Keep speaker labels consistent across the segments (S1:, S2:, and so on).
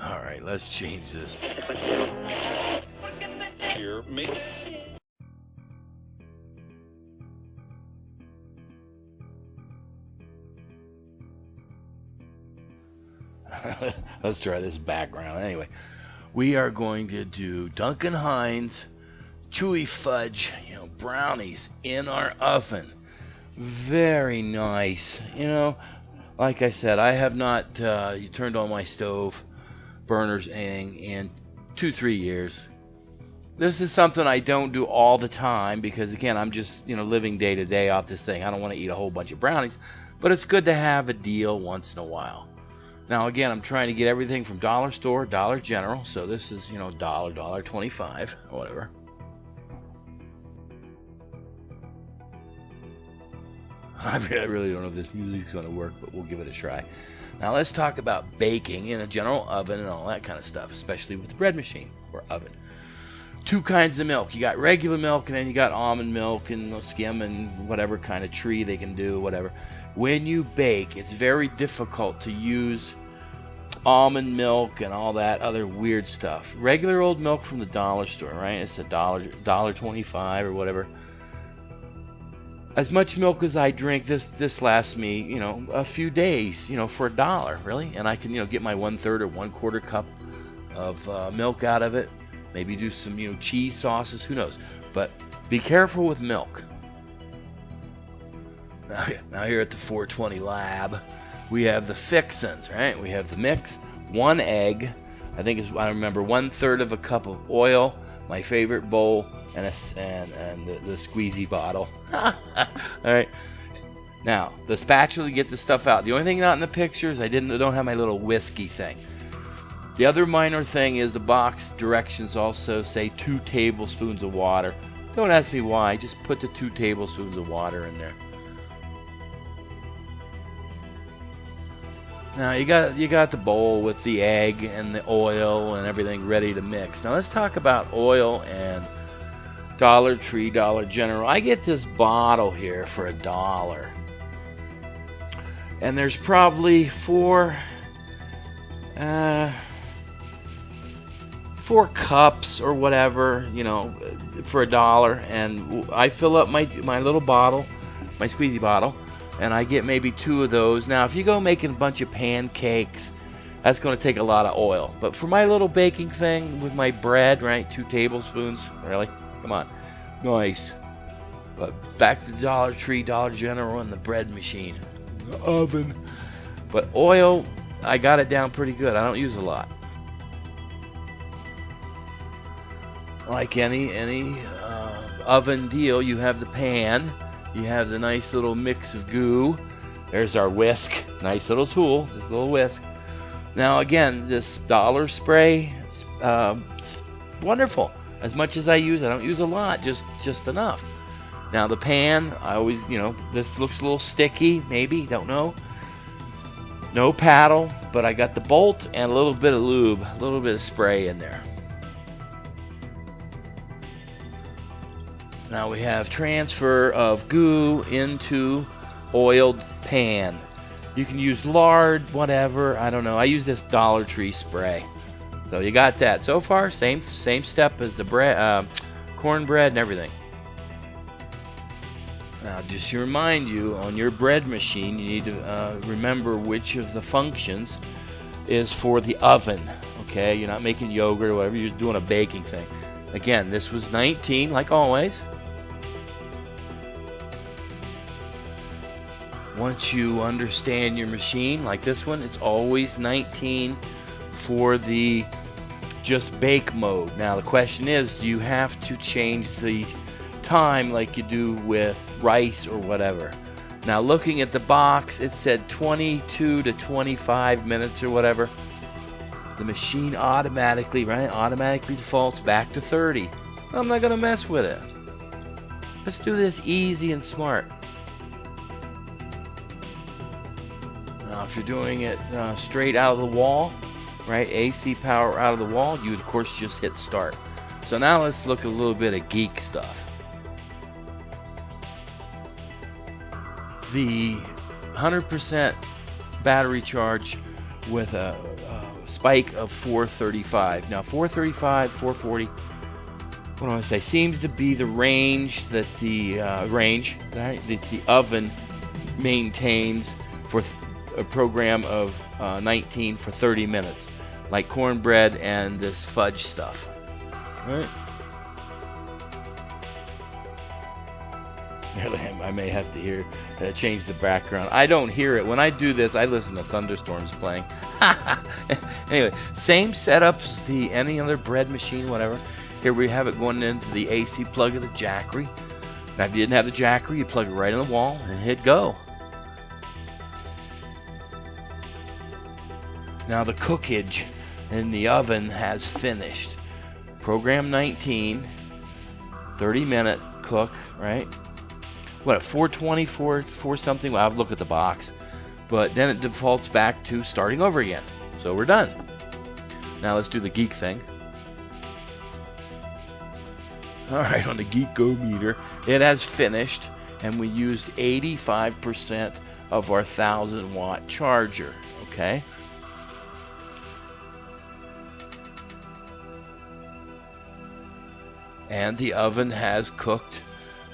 S1: All right, let's change this.
S2: Here, me.
S1: Let's try this background. Anyway, we are going to do Duncan Hines chewy fudge, brownies in our oven. Very nice. Like I said, I have not turned on my stove burners in 2-3 years. This is something I don't do all the time because, again, I'm just living day to day off this thing. I don't want to eat a whole bunch of brownies, but it's good to have a deal once in a while. Now, again, I'm trying to get everything from Dollar Store, Dollar General, so this is $1.25 or whatever. I really don't know if this music's going to work, but we'll give it a try. Now let's talk about baking in a general oven and all that kind of stuff, especially with the bread machine or oven. 2 kinds of milk. You got regular milk, and then you got almond milk and skim and whatever kind of tree they can do, whatever. When you bake, it's very difficult to use almond milk and all that other weird stuff. Regular old milk from the dollar store, right? It's $1.25 or whatever. As much milk as I drink, this lasts me, a few days, for $1, really. And I can, get my 1/3 or 1/4 cup of milk out of it. Maybe do some, cheese sauces, who knows. But be careful with milk. Now here at the 420 lab, we have the fixins, right? We have the mix, 1 egg. I remember 1/3 of a cup of oil, my favorite bowl, and the squeezy bottle. All right. Now the spatula to get the stuff out. The only thing not in the picture is I don't have my little whiskey thing. The other minor thing is the box directions also say 2 tablespoons of water. Don't ask me why. Just put the 2 tablespoons of water in there. Now you got the bowl with the egg and the oil and everything ready to mix. Now let's talk about oil and Dollar Tree, Dollar General. I get this bottle here for $1, and there's probably 4 cups or whatever, for $1, and I fill up my little bottle, my squeezy bottle, and I get maybe 2 of those. Now, if you go making a bunch of pancakes, that's going to take a lot of oil. But for my little baking thing with my bread, right, 2 tablespoons, really? Come on. Nice. But back to Dollar Tree, Dollar General, and the bread machine. The oven. But oil, I got it down pretty good. I don't use a lot. Like any oven deal, you have the pan. You have the nice little mix of goo. There's our whisk. Nice little tool. This little whisk. Now again, this dollar spray, wonderful. As much as I don't use a lot, just enough. Now the pan, I always, this looks a little sticky, maybe, don't know. No paddle, but I got the bolt and a little bit of lube, a little bit of spray in there. Now we have transfer of goo into oiled pan. You can use lard, whatever, I don't know. I use this Dollar Tree spray. So you got that. So far, same step as the bread, cornbread and everything. Now, just to remind you, on your bread machine, you need to remember which of the functions is for the oven. Okay, you're not making yogurt or whatever. You're just doing a baking thing. Again, this was 19, like always. Once you understand your machine, like this one, it's always 19 for the just bake mode. Now the question is, do you have to change the time like you do with rice or whatever? Now looking at the box, it said 22 to 25 minutes or whatever. The machine automatically defaults back to 30. I'm not gonna mess with it. Let's do this easy and smart. Now if you're doing it straight out of the wall, right, AC power out of the wall, you would of course just hit start. So now let's look at a little bit of geek stuff. The 100% battery charge with a spike of 435. Now 435, 440, what do I want to say, seems to be the range that the the oven maintains for a program of 19 for 30 minutes, like cornbread and this fudge stuff. Right? I may have to change the background. I don't hear it. When I do this, I listen to thunderstorms playing. Anyway, same setup as any other bread machine, whatever. Here we have it going into the AC plug of the Jackery. Now, if you didn't have the Jackery, you'd plug it right in the wall and hit go. Now the cookage in the oven has finished. Program 19, 30-minute cook, right? What, 420, 4 something? Well, I'll look at the box. But then it defaults back to starting over again. So we're done. Now let's do the geek thing. Alright, on the Geek Go meter, it has finished, and we used 85% of our 1,000-watt charger. Okay? And the oven has cooked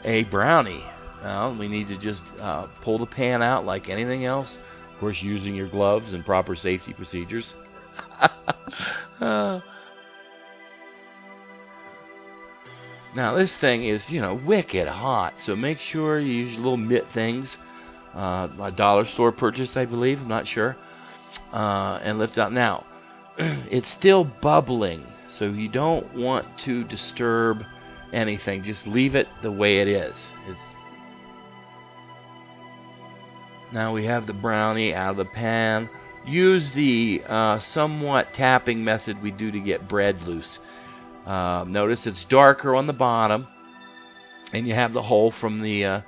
S1: a brownie. Now we need to just pull the pan out like anything else. Of course, using your gloves and proper safety procedures. Now this thing is, wicked hot. So make sure you use your little mitt things. A dollar store purchase, I believe. I'm not sure. And lift out. Now, it's still bubbling. So you don't want to disturb anything. Just leave it the way it is. Now we have the brownie out of the pan. Use the somewhat tapping method we do to get bread loose. Notice it's darker on the bottom, and you have the hole from the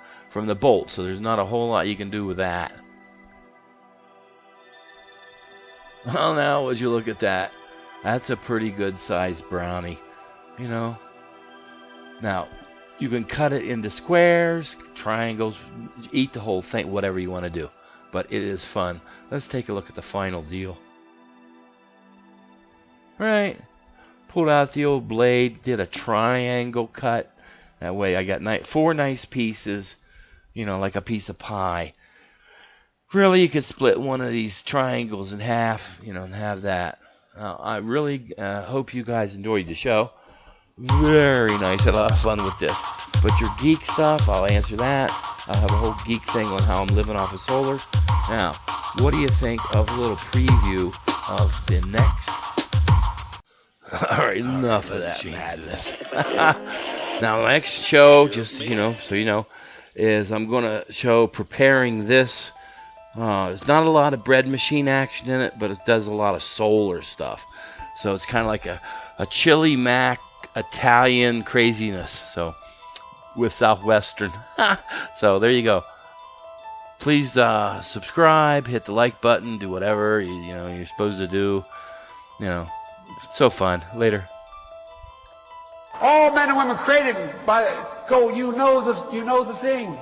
S1: bolt. So there's not a whole lot you can do with that. Well, now would you look at that? That's a pretty good sized brownie, Now, you can cut it into squares, triangles, eat the whole thing, whatever you want to do. But it is fun. Let's take a look at the final deal. Right. Pulled out the old blade, did a triangle cut. That way I got 4 nice pieces, like a piece of pie. Really, you could split one of these triangles in half, and have that. I really hope you guys enjoyed the show. Very nice. Had a lot of fun with this. But your geek stuff, I'll answer that. I'll have a whole geek thing on how I'm living off of solar. Now, what do you think of a little preview of the next? All right, enough of that madness. Now, the next show, just so you know, is I'm going to show preparing this. There's not a lot of bread machine action in it, but it does a lot of solar stuff. So it's kind of like a chili mac Italian craziness. So with Southwestern. So there you go. Please subscribe, hit the like button, do whatever you're supposed to do. It's so fun. Later.
S2: All men and women created by go. You know the thing.